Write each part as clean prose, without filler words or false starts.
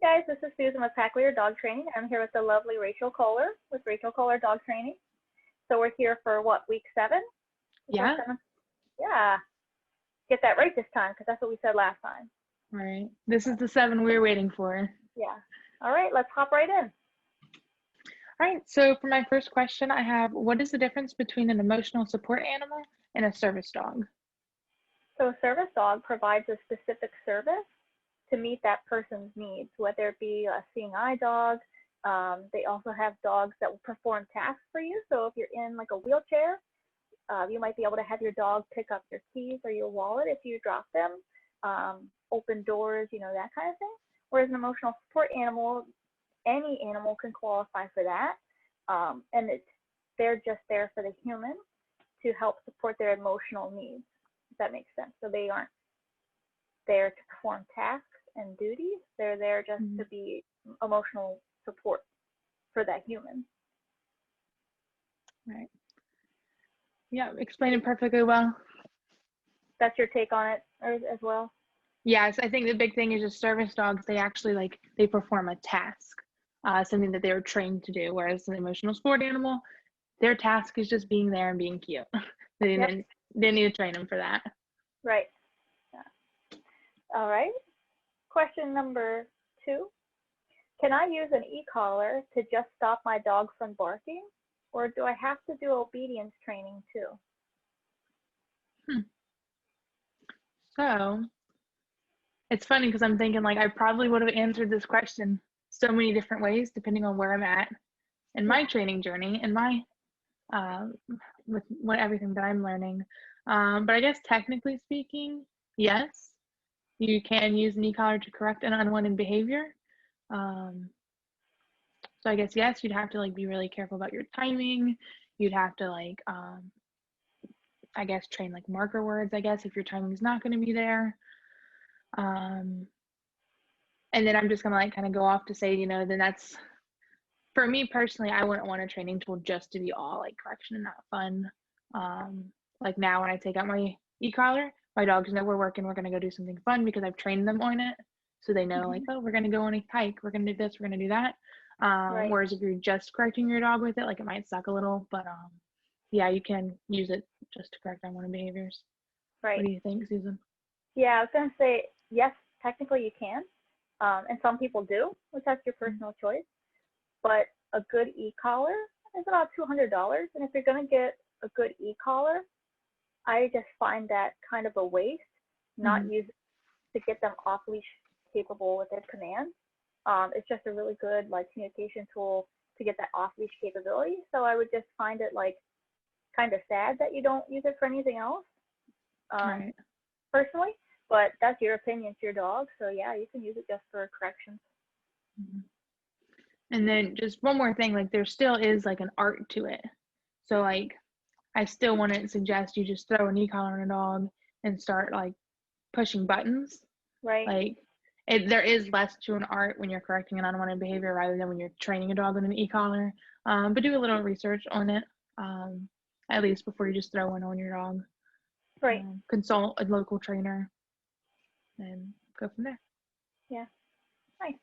Hey guys, this is Susan with Pack Leader Dog Training. I'm here with the lovely Rachel Kohler with Rachel Kohler Dog Training. So we're here for what, week 7? Yeah. Yeah. Get that right this time because that's what we said last time. Right. This is the 7 we were waiting for. Yeah. All right, let's hop right in. All right. So for my first question, I have, what is the difference between an emotional support animal and a service dog? So a service dog provides a specific service to meet that person's needs, whether it be a seeing eye dog. They also have dogs that will perform tasks for you. So if you're in like a wheelchair, you might be able to have your dog pick up your keys or your wallet if you drop them, open doors, that kind of thing. Whereas an emotional support animal, any animal can qualify for that. And they're just there for the human to help support their emotional needs, if that makes sense. So they aren't there to perform tasks and duties. They're there just to be emotional support for that human. Right. Yeah, explained it perfectly well. That's your take on it as well? Yes, I think the big thing is just service dogs, they actually they perform a task, something that they were trained to do, whereas an emotional support animal, their task is just being there and being cute. They didn't need to train them for that. Right. Yeah. All right. Question number 2. Can I use an e-collar to just stop my dog from barking, or do I have to do obedience training too? So it's funny because I'm thinking I probably would have answered this question so many different ways depending on where I'm at in my training journey and my with everything that I'm learning. But I guess technically speaking, yes, you can use an e-collar to correct an unwanted behavior. So I guess yes, you'd have to be really careful about your timing. You'd have to I guess train marker words, I guess, if your timing is not going to be there. And then I'm just gonna kind of go off to say, then that's, for me personally, I wouldn't want a training tool just to be all correction and not fun. Now when I take out my e-collar, my dogs know we're gonna go do something fun because I've trained them on it. So they know oh, we're gonna go on a hike, we're gonna do this, we're gonna do that. Right. Whereas if you're just correcting your dog with it, it might suck a little, but yeah, you can use it just to correct unwanted behaviors. Right. What do you think, Susan? Yeah, I was gonna say, yes, technically you can. And some people do, which that's your personal choice. But a good e-collar is about $200. And if you're going to get a good e-collar, I just find that kind of a waste, not use it to get them off leash capable with their commands. It's just a really good communication tool to get that off leash capability. So I would just find it kind of sad that you don't use it for anything else. Right. Personally. But that's your opinion, it's your dog. So yeah, you can use it just for corrections. And then just one more thing, there still is an art to it. So I still wouldn't suggest you just throw an e-collar on a dog and start pushing buttons. Right. There is less to an art when you're correcting an unwanted behavior rather than when you're training a dog with an e-collar. But do a little research on it, at least before you just throw one on your dog. Right. Consult a local trainer and go from there. Yeah. Nice.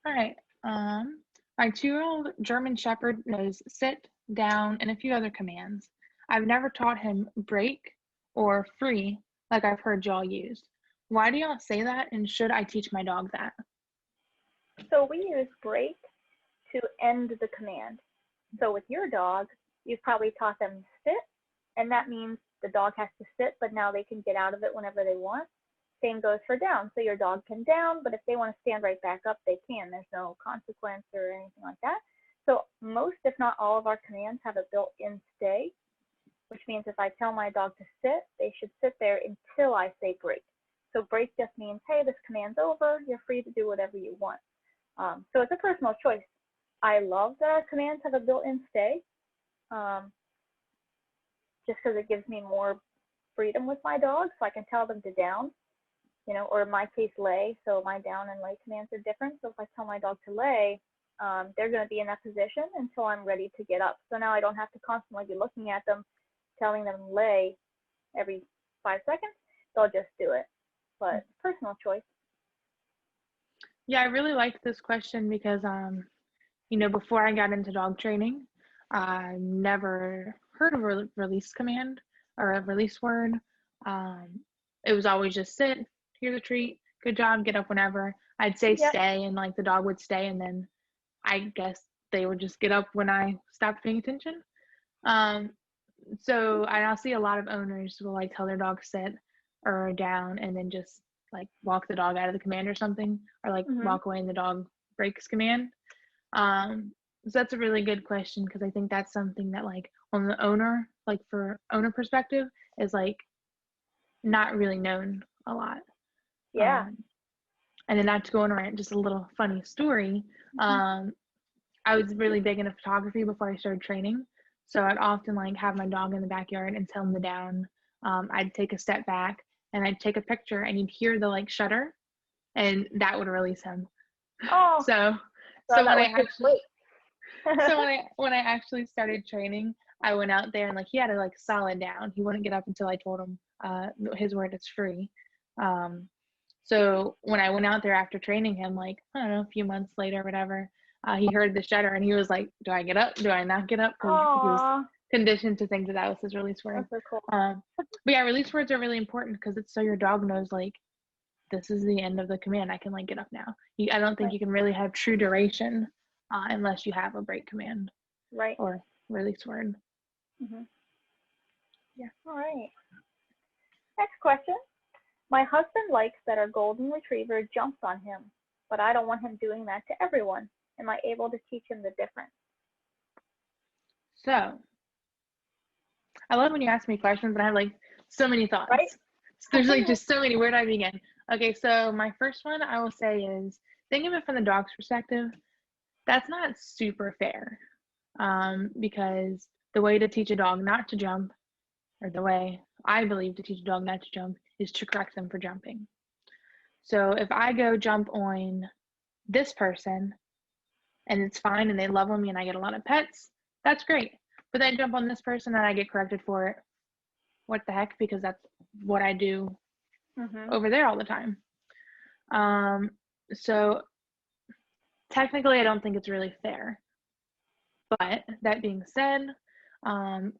All right. My 2-year-old German Shepherd knows sit, down, and a few other commands. I've never taught him break or free like I've heard y'all use. Why do y'all say that, and should I teach my dog that? So we use break to end the command. So with your dog, you've probably taught them sit, and that means the dog has to sit, but now they can get out of it whenever they want. Same goes for down. So your dog can down, but if they want to stand right back up, they can. There's no consequence or anything like that. So most, if not all of our commands have a built-in stay, which means if I tell my dog to sit, they should sit there until I say break. So break just means, hey, this command's over. You're free to do whatever you want. So it's a personal choice. I love that our commands have a built-in stay, just because it gives me more freedom with my dog, so I can tell them to down, or in my case, lay. So my down and lay commands are different. So if I tell my dog to lay, they're going to be in that position until I'm ready to get up. So now I don't have to constantly be looking at them, telling them lay every 5 seconds. they'll just do it. But personal choice. Yeah, I really liked this question because, before I got into dog training, I never heard of a release command or a release word. It was always just sit, here's a treat, good job, get up whenever. I'd say Yep. stay, and like the dog would stay, and then I guess they would just get up when I stopped paying attention. So I now see a lot of owners will like tell their dog sit or down and then just like walk the dog out of the command or something, or like walk away and the dog breaks command. So that's a really good question because I think that's something that like on the owner, like for owner perspective, is like not really known a lot. Yeah. And then not to go on a rant, just a little funny story. I was really big into photography before I started training. So I'd often like have my dog in the backyard and tell him to down. I'd take a step back and I'd take a picture and you'd hear the like shutter and that would release him. Oh. So when I actually started training, I went out there and like he had a like solid down. He wouldn't get up until I told him his word is free. So when I went out there after training him, like, I don't know, a few months later or whatever, he heard the shutter and he was like, do I get up? Do I not get up? Because he was conditioned to think that was his release word. That's so cool. But yeah, release words are really important because it's so your dog knows like, this is the end of the command. I can like get up now. I don't think you can really have true duration unless you have a break command. Right. Or release word. Yeah. All right. Next question. My husband likes that our golden retriever jumps on him, but I don't want him doing that to everyone. Am I able to teach him the difference? So, I love when you ask me questions and I have like so many thoughts. Right? So there's like just so many. Where do I begin? Okay, so my first one I will say is think of it from the dog's perspective. That's not super fair because the way to teach a dog not to jump, or the way I believe to teach a dog not to jump, is to correct them for jumping. So if I go jump on this person and it's fine and they love me and I get a lot of pets, that's great. But then jump on this person and I get corrected for it. What the heck? Because that's what I do over there all the time. So technically I don't think it's really fair. But that being said,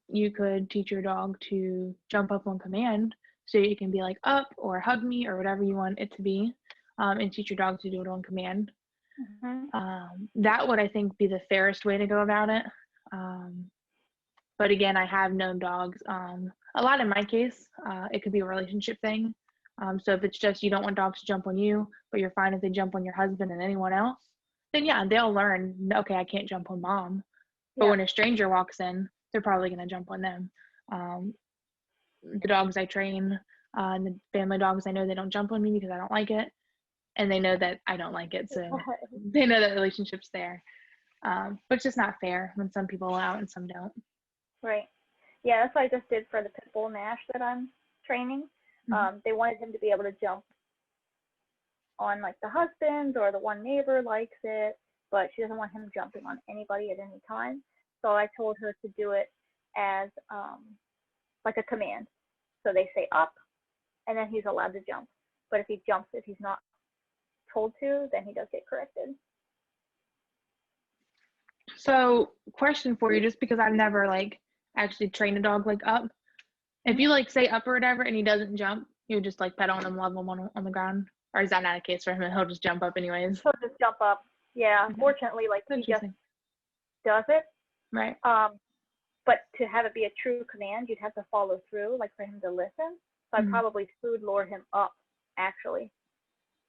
you could teach your dog to jump up on command so you can be like up or hug me or whatever you want it to be, and teach your dog to do it on command. That would, I think, be the fairest way to go about it. But again, I have known dogs, a lot in my case, it could be a relationship thing. So if it's just you don't want dogs to jump on you, but you're fine if they jump on your husband and anyone else, then yeah, they'll learn, okay, I can't jump on mom. But when a stranger walks in, they're probably going to jump on them. The dogs I train and the family dogs, I know they don't jump on me because I don't like it. And they know that I don't like it. So they know that relationship's there. But it's just not fair when some people allow it and some don't. Right. Yeah, that's what I just did for the pit bull Nash that I'm training. They wanted him to be able to jump on like the husband or the one neighbor likes it, but she doesn't want him jumping on anybody at any time. So I told her to do it as like a command. So they say up, and then he's allowed to jump. But if he jumps, if he's not told to, then he does get corrected. So question for you, just because I've never like actually trained a dog like up. If you like say up or whatever and he doesn't jump, you would just like pet on him, love him on the ground? Or is that not a case for him and he'll just jump up anyways? He'll just jump up. Yeah, unfortunately, like he just does it. Right. But to have it be a true command, you'd have to follow through, like for him to listen. So I probably food lure him up, actually.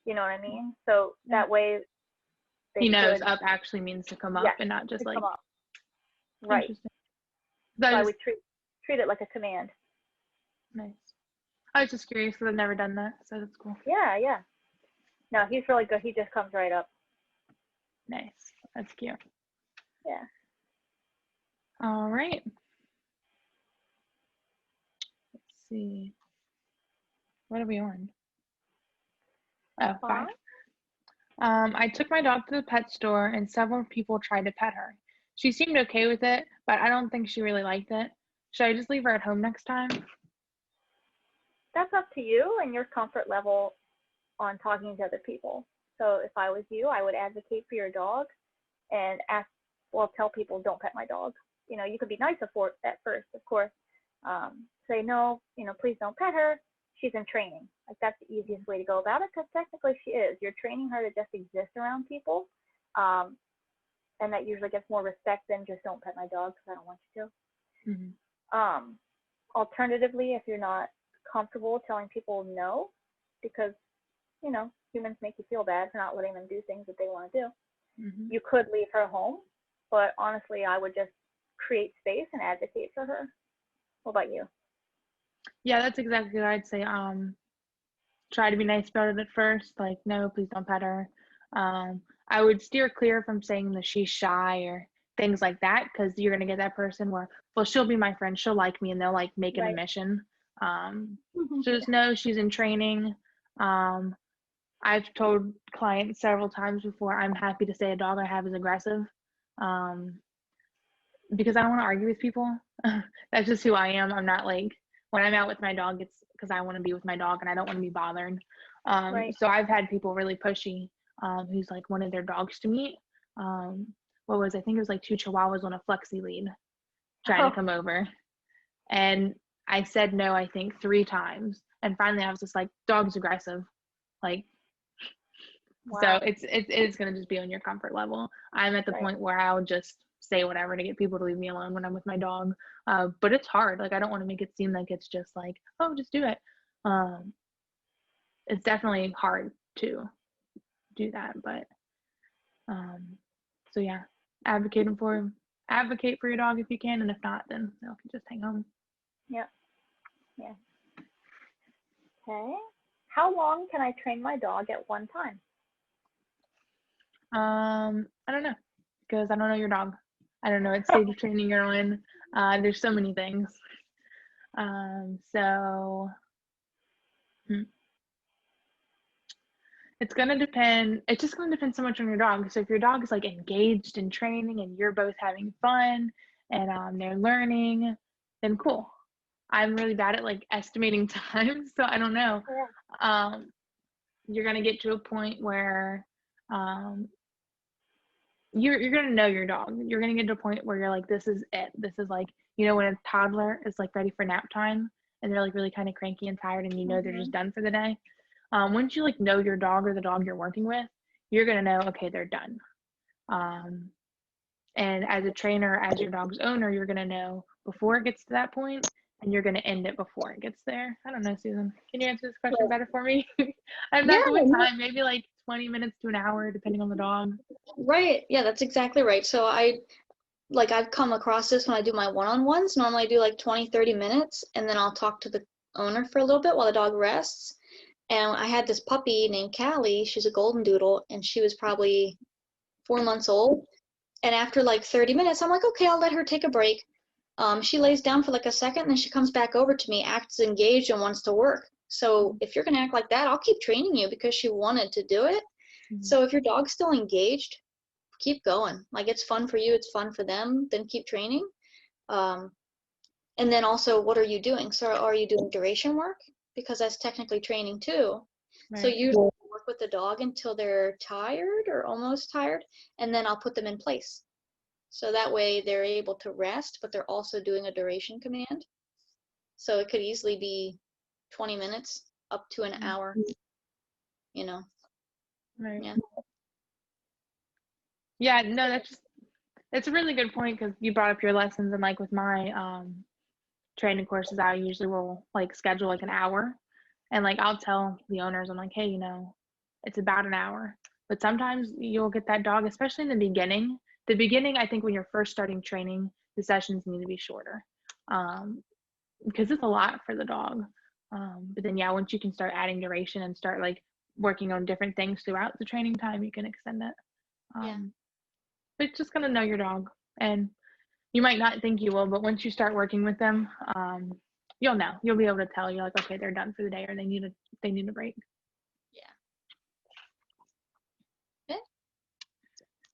You know what I mean? So that way he knows up actually means to come up and not just like. Come up. Right. So I would treat it like a command. Nice. I was just curious because I've never done that, so that's cool. Yeah, yeah. No, he's really good. He just comes right up. Nice. That's cute. Yeah. All right. Let's see. What are we on? Oh, 5. I took my dog to the pet store and several people tried to pet her. She seemed okay with it, but I don't think she really liked it. Should I just leave her at home next time? that's up to you and your comfort level on talking to other people. So if I was you, I would advocate for your dog and tell people don't pet my dog. You could be nice at first, of course. Say no, please don't pet her. She's in training. Like that's the easiest way to go about it because technically she is. You're training her to just exist around people, and that usually gets more respect than just don't pet my dog because I don't want you to. Mm-hmm. Alternatively, if you're not comfortable telling people no, because humans make you feel bad for not letting them do things that they want to do. Mm-hmm. You could leave her home, but honestly, I would just create space and advocate for her. What about you? Yeah, that's exactly what I'd say. Try to be nice about it at first, like, no, please don't pet her. I would steer clear from saying that she's shy or things like that, because you're gonna get that person where, well, she'll be my friend, she'll like me, and they'll like make it a Right. mission. So just know she's in training. I've told clients several times before, I'm happy to say a dog I have is aggressive, because I don't want to argue with people. That's just who I am. I'm not like, when I'm out with my dog, it's because I want to be with my dog and I don't want to be bothered. Right. So I've had people really pushy, who's like wanted their dogs to meet. I think it was like 2 Chihuahuas on a flexi lead trying to come over. And I said no, I think 3 times. And finally I was just like, dog's aggressive. Like, Wow. so it's going to just be on your comfort level. I'm at the point where I'll just say whatever to get people to leave me alone when I'm with my dog. But it's hard. Like, I don't want to make it seem like it's just like, oh, just do it. It's definitely hard to do that. But so yeah, advocate for your dog if you can, and if not, then they'll just hang home. Yeah. Okay. How long can I train my dog at one time? I don't know, because I don't know your dog. I don't know what stage of training you're in. There's so many things. It's gonna depend. It's just gonna depend so much on your dog. So if your dog is like engaged in training and you're both having fun and they're learning, then cool. I'm really bad at like estimating time, so I don't know. Yeah. You're gonna get to a point where you're gonna know your dog. You're gonna get to a point where you're like, this is it. This is like, when a toddler is like ready for nap time and they're like really kind of cranky and tired and they're just done for the day. Once you like know your dog or the dog you're working with, you're gonna know, okay, they're done. And as a trainer, as your dog's owner, you're gonna know before it gets to that point, and you're gonna end it before it gets there. I don't know, Susan. Can you answer this question better for me? I'm not good with time. Maybe like 20 minutes to an hour, depending on the dog. Right. Yeah, that's exactly right. So I've come across this when I do my one-on-ones. Normally I do like 20, 30 minutes, and then I'll talk to the owner for a little bit while the dog rests. And I had this puppy named Callie. She's a golden doodle, and she was probably 4 months old. And after like 30 minutes, I'm like, okay, I'll let her take a break. She lays down for like a second, and then she comes back over to me, acts engaged, and wants to work. So if you're going to act like that, I'll keep training you because she wanted to do it. Mm-hmm. So if your dog's still engaged, keep going. Like, it's fun for you, it's fun for them, then keep training. And then also, what are you doing? So are you doing duration work? Because that's technically training too. Right. So you work with the dog until they're tired or almost tired, and then I'll put them in place. So that way they're able to rest, but they're also doing a duration command. So it could easily be 20 minutes up to an hour, Right. Yeah. Yeah, no, that's a really good point, because you brought up your lessons, and like with my training courses, I usually will like schedule like an hour, and like I'll tell the owners, I'm like, hey, it's about an hour. But sometimes you'll get that dog, especially in the beginning. The beginning, I think when you're first starting training, the sessions need to be shorter, because it's a lot for the dog. But then yeah, once you can start adding duration and start like working on different things throughout the training time, you can extend it. But it's just gonna know your dog, and you might not think you will, but once you start working with them, you'll know. You'll be able to tell. You're like, okay, they're done for the day, or they need a break. Yeah. Okay.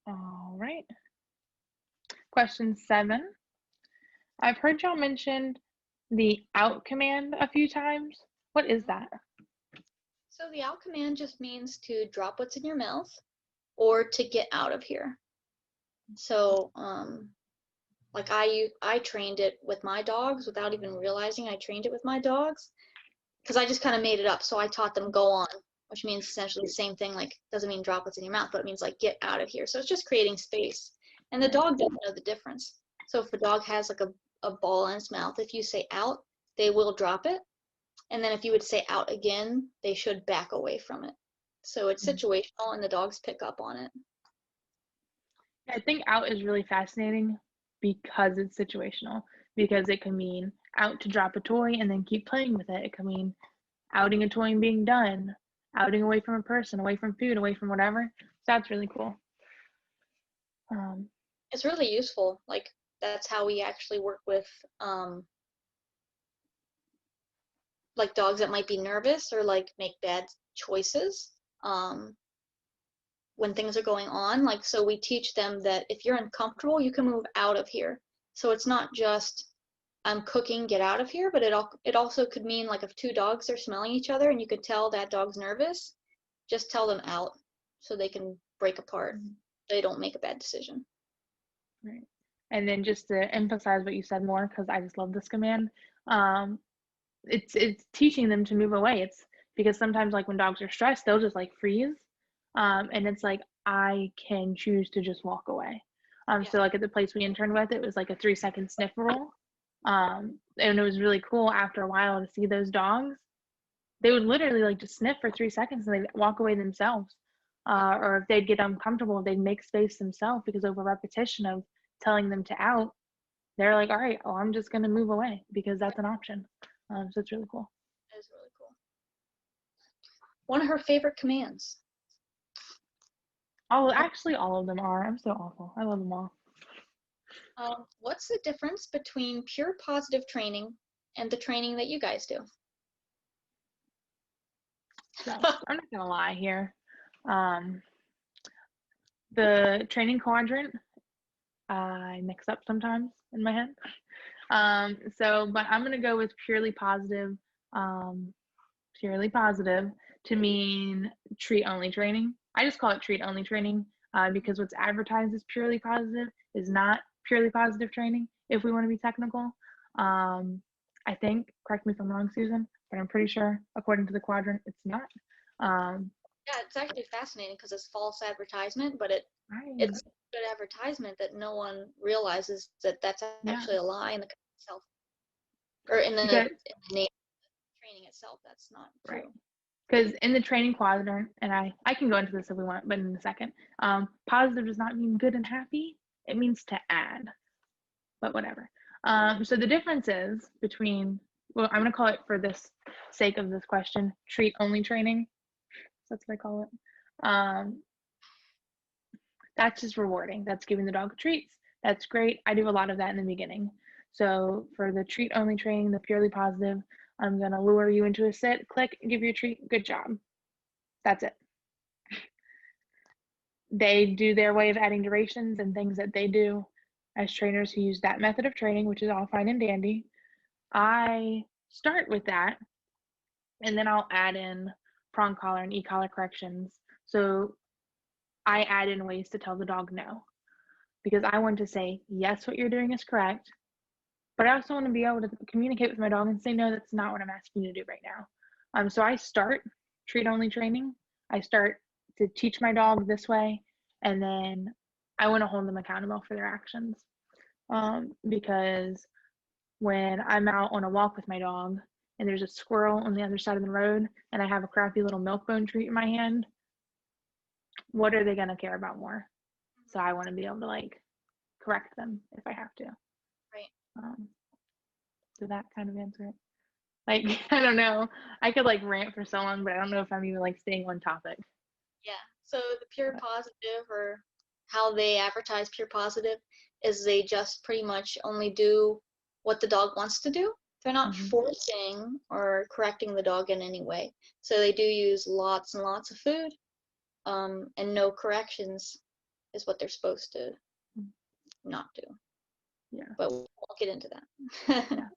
All right. Question 7. I've heard y'all mention the out command a few times. What is that? So the out command just means to drop what's in your mouth or to get out of here. So, like I trained it with my dogs without even realizing I trained it with my dogs, because I just kind of made it up. So I taught them go on, which means essentially the same thing. Like, doesn't mean drop what's in your mouth, but it means like get out of here. So it's just creating space. And the dog doesn't know the difference. So if a dog has like a ball in its mouth, if you say out, they will drop it. And then if you would say out again, they should back away from it. So it's situational and the dogs pick up on it. I think out is really fascinating because it's situational, because it can mean out to drop a toy and then keep playing with it. It can mean outing a toy and being done, outing away from a person, away from food, away from whatever. So that's really cool. It's really useful. Like, that's how we actually work with like dogs that might be nervous or like make bad choices when things are going on. Like, so we teach them that if you're uncomfortable, you can move out of here. So it's not just I'm cooking, get out of here, but it also could mean like if two dogs are smelling each other and you could tell that dog's nervous, just tell them out so they can break apart. They don't make a bad decision. Right. And then just to emphasize what you said more, because I just love this command, it's teaching them to move away. It's because sometimes like when dogs are stressed, they'll just like freeze. And it's like, I can choose to just walk away. So like at the place we interned with, it was like a 3-second sniff rule. And it was really cool after a while to see those dogs. They would literally like just sniff for 3 seconds and they'd walk away themselves. Or if they'd get uncomfortable, they'd make space themselves, because over repetition of telling them to out, they're like, all right, oh, I'm just going to move away because that's an option. So it's really cool. That is really cool. One of her favorite commands. Actually, all of them are. I'm so awful. I love them all. What's the difference between pure positive training and the training that you guys do? So I'm not gonna lie here. The training quadrant, I mix up sometimes in my head. But I'm gonna go with purely positive to mean treat only training. I just call it treat only training because what's advertised as purely positive is not purely positive training, if we want to be technical. I think, correct me if I'm wrong, Susan, but I'm pretty sure according to the quadrant, it's not. Yeah, it's actually fascinating because it's false advertisement, but it's good advertisement that no one realizes that that's actually a lie in the itself, or in the name of the training itself. That's not true. Right. Because in the training quadrant, and I can go into this if we want, but in a second, positive does not mean good and happy. It means to add, but whatever. So the difference is between, well, I'm going to call it, for this sake of this question, treat only training. So that's what I call it. That's just rewarding. That's giving the dog treats. That's great. I do a lot of that in the beginning. So for the treat only training, the purely positive, I'm going to lure you into a sit, click, give you a treat, good job. That's it. They do their way of adding durations and things that they do as trainers who use that method of training, which is all fine and dandy. I start with that, and then I'll add in prong collar and e-collar corrections. So I add in ways to tell the dog no, because I want to say, yes, what you're doing is correct, but I also want to be able to communicate with my dog and say, no, that's not what I'm asking you to do right now. So I start treat only training. I start to teach my dog this way, and then I want to hold them accountable for their actions. Because when I'm out on a walk with my dog and there's a squirrel on the other side of the road and I have a crappy little milk bone treat in my hand, what are they going to care about more? So I want to be able to like correct them if I have to. Right. Did that kind of answer it? Like, I don't know. I could like rant for so long, but I don't know if I'm even like staying on topic. Yeah. So the pure positive, or how they advertise pure positive, is they just pretty much only do what the dog wants to do. They're not forcing or correcting the dog in any way. So they do use lots and lots of food, and no corrections is what they're supposed to not do. Yeah. But we'll get into that. Yeah.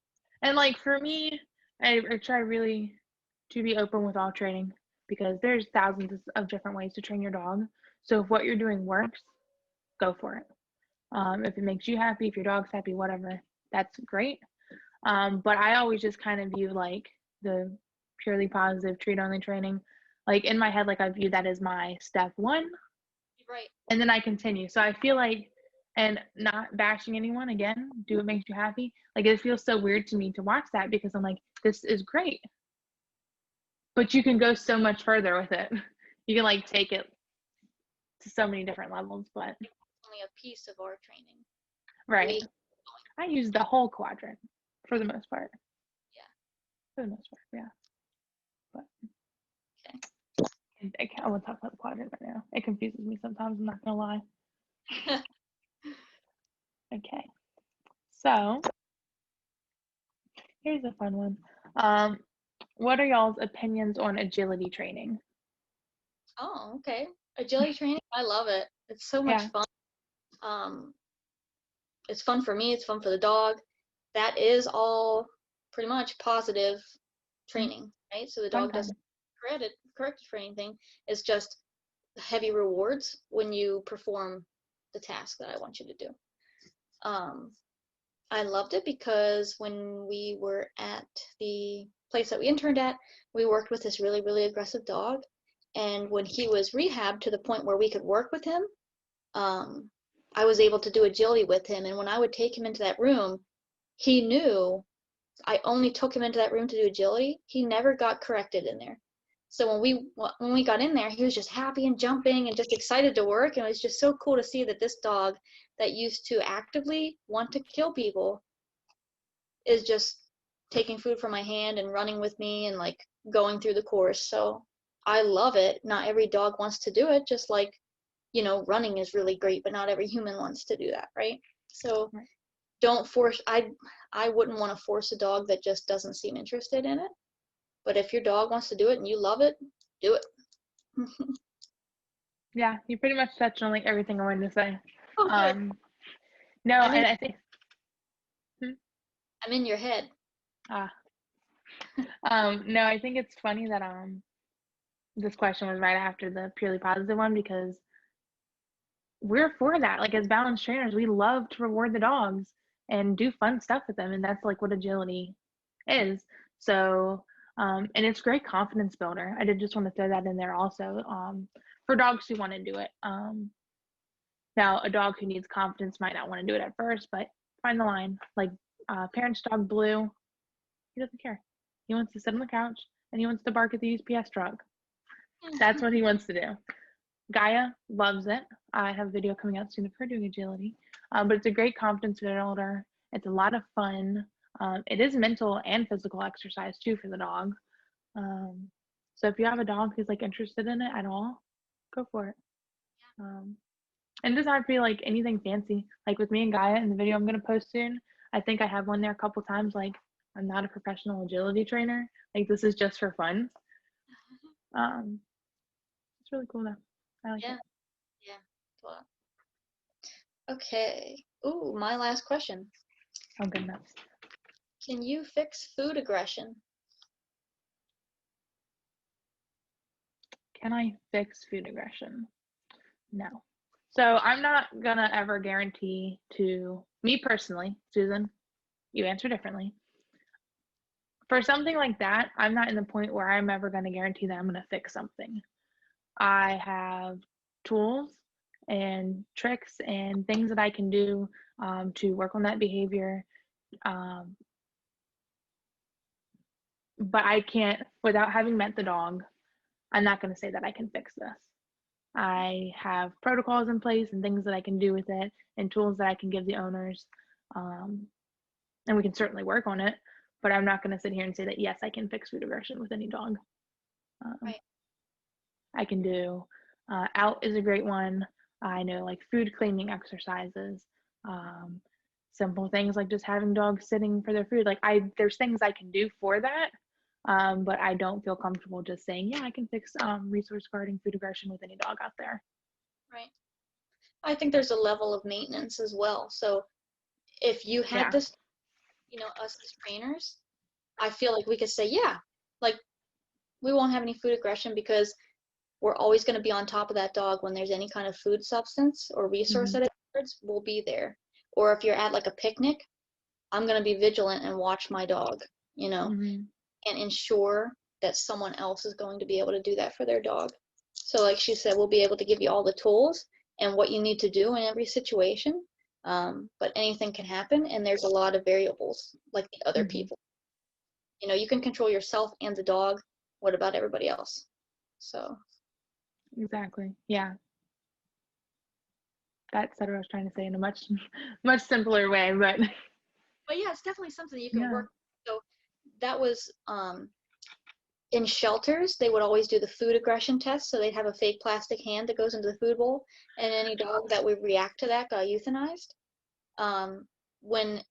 And like for me, I try really, to be open with all training, because there's thousands of different ways to train your dog. So if what you're doing works, go for it. If it makes you happy, if your dog's happy, whatever, that's great. But I always just kind of view like the purely positive treat only training, like in my head, like I view that as my step one. Right. And then I continue. So I feel like, and not bashing anyone, again, do what makes you happy. Like it feels so weird to me to watch that, because I'm like, this is great. But you can go so much further with it. You can like take it to so many different levels, but Only a piece of our training. right. I use the whole quadrant for the most part. Yeah. For the most part, yeah. But okay. I won't talk about the quadrant right now. It confuses me sometimes, I'm not gonna lie. Okay. So here's a fun one. What are y'all's opinions on agility training? Oh, okay. Agility training, I love it. It's so much fun. It's fun for me, it's fun for the dog. That is all pretty much positive training, right? So the dog doesn't correct for anything. It's just heavy rewards when you perform the task that I want you to do. I loved it because when we were at the place that we interned at, we worked with this really, really aggressive dog. And when he was rehabbed to the point where we could work with him, I was able to do agility with him. And when I would take him into that room, he knew I only took him into that room to do agility. He never got corrected in there. So when we got in there, he was just happy and jumping and just excited to work. And it was just so cool to see that this dog that used to actively want to kill people is just taking food from my hand and running with me and like going through the course. So I love it. Not every dog wants to do it, just like, you know, running is really great, but not every human wants to do that, right? So don't force, I wouldn't want to force a dog that just doesn't seem interested in it. But if your dog wants to do it and you love it, do it. Yeah, you pretty much touched on like everything I wanted to say. Oh, good. No, and I think I'm in your head. No, I think it's funny that this question was right after the purely positive one, because we're for that. Like as balanced trainers, we love to reward the dogs and do fun stuff with them, and that's like what agility is. So and it's great confidence builder. I did just want to throw that in there also, for dogs who want to do it. Now a dog who needs confidence might not want to do it at first, but find the line. Like parent's dog Blue, he doesn't care. He wants to sit on the couch and he wants to bark at the UPS truck. That's what he wants to do. Gaia loves it. I have a video coming out soon of her doing agility, but it's a great confidence builder. It's a lot of fun. It is mental and physical exercise too for the dog. So if you have a dog who's like interested in it at all, go for it. And it doesn't have to be like anything fancy. Like with me and Gaia in the video I'm gonna post soon, I think I have one there a couple times. Like I'm not a professional agility trainer. Like this is just for fun. It's really cool though. I like it. Yeah. Wow. Okay. Ooh, my last question. Oh goodness. Can you fix food aggression? Can I fix food aggression? No. So I'm not gonna ever guarantee to me personally, Susan, you answer differently. For something like that, I'm not in the point where I'm ever gonna guarantee that I'm gonna fix something. I have tools and tricks and things that I can do to work on that behavior. But I can't, without having met the dog, I'm not going to say that I can fix this. I have protocols in place and things that I can do with it and tools that I can give the owners. And we can certainly work on it, but I'm not going to sit here and say that, yes, I can fix food aggression with any dog. Right. I can do, out is a great one. I know like food cleaning exercises, simple things like just having dogs sitting for their food. Like there's things I can do for that. But I don't feel comfortable just saying, yeah, I can fix resource guarding food aggression with any dog out there. Right. I think there's a level of maintenance as well. So if you had this, you know, us as trainers, I feel like we could say, yeah, like we won't have any food aggression because we're always going to be on top of that dog when there's any kind of food substance or resource Mhm. that it needs, we'll be there. Or if you're at like a picnic, I'm going to be vigilant and watch my dog, you know, Mhm. and ensure that someone else is going to be able to do that for their dog. So like she said, we'll be able to give you all the tools and what you need to do in every situation. But anything can happen, and there's a lot of variables like the other Mhm. people. You know, you can control yourself and the dog. What about everybody else? So Exactly. Yeah. That's what I was trying to say in a much much simpler way, but but yeah, it's definitely something you can yeah. work. So that was in shelters, they would always do the food aggression test. So they'd have a fake plastic hand that goes into the food bowl, and any dog that would react to that got euthanized. When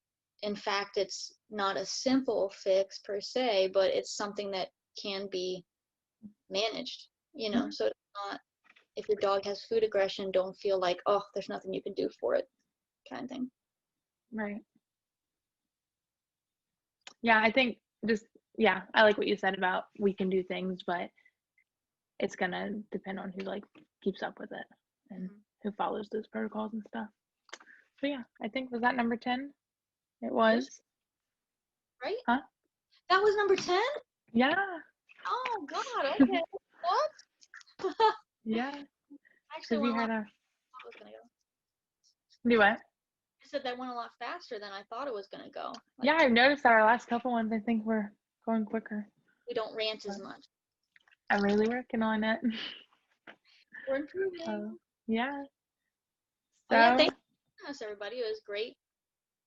in fact it's not a simple fix per se, but it's something that can be managed. You know, Mhm. so it's not, if your dog has food aggression, don't feel like, oh, there's nothing you can do for it, kind of thing. Right. Yeah, I think just yeah, I like what you said about we can do things, but it's gonna depend on who like keeps up with it and Mhm. who follows those protocols and stuff. So yeah, I think was that number 10? It Yes, was. right? Huh? That was number 10? Yeah. Oh God, okay. What? Yeah. Actually Because went you a lot had a faster than I thought it was gonna go. do what? I said that went a lot faster than I thought it was gonna go. Like Yeah, I've noticed that our last couple ones I think we're going quicker. we don't rant as But much. I'm really working on it. We're improving. Yeah. Oh yeah, So thanks for joining us, everybody. It was great.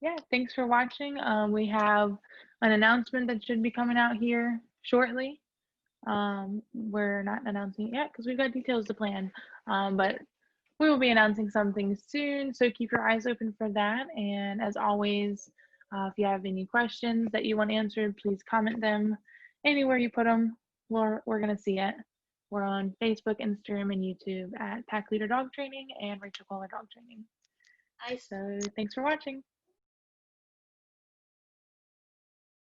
yeah, thanks for watching. We have an announcement that should be coming out here shortly. We're not announcing it yet because we've got details to plan. But we will be announcing something soon, so keep your eyes open for that. And as always, if you have any questions that you want answered, please comment them anywhere you put them. We're gonna see it. We're on Facebook, Instagram, and YouTube at Pack Leader Dog Training and Rachel Kohler Dog Training. Nice. So thanks for watching.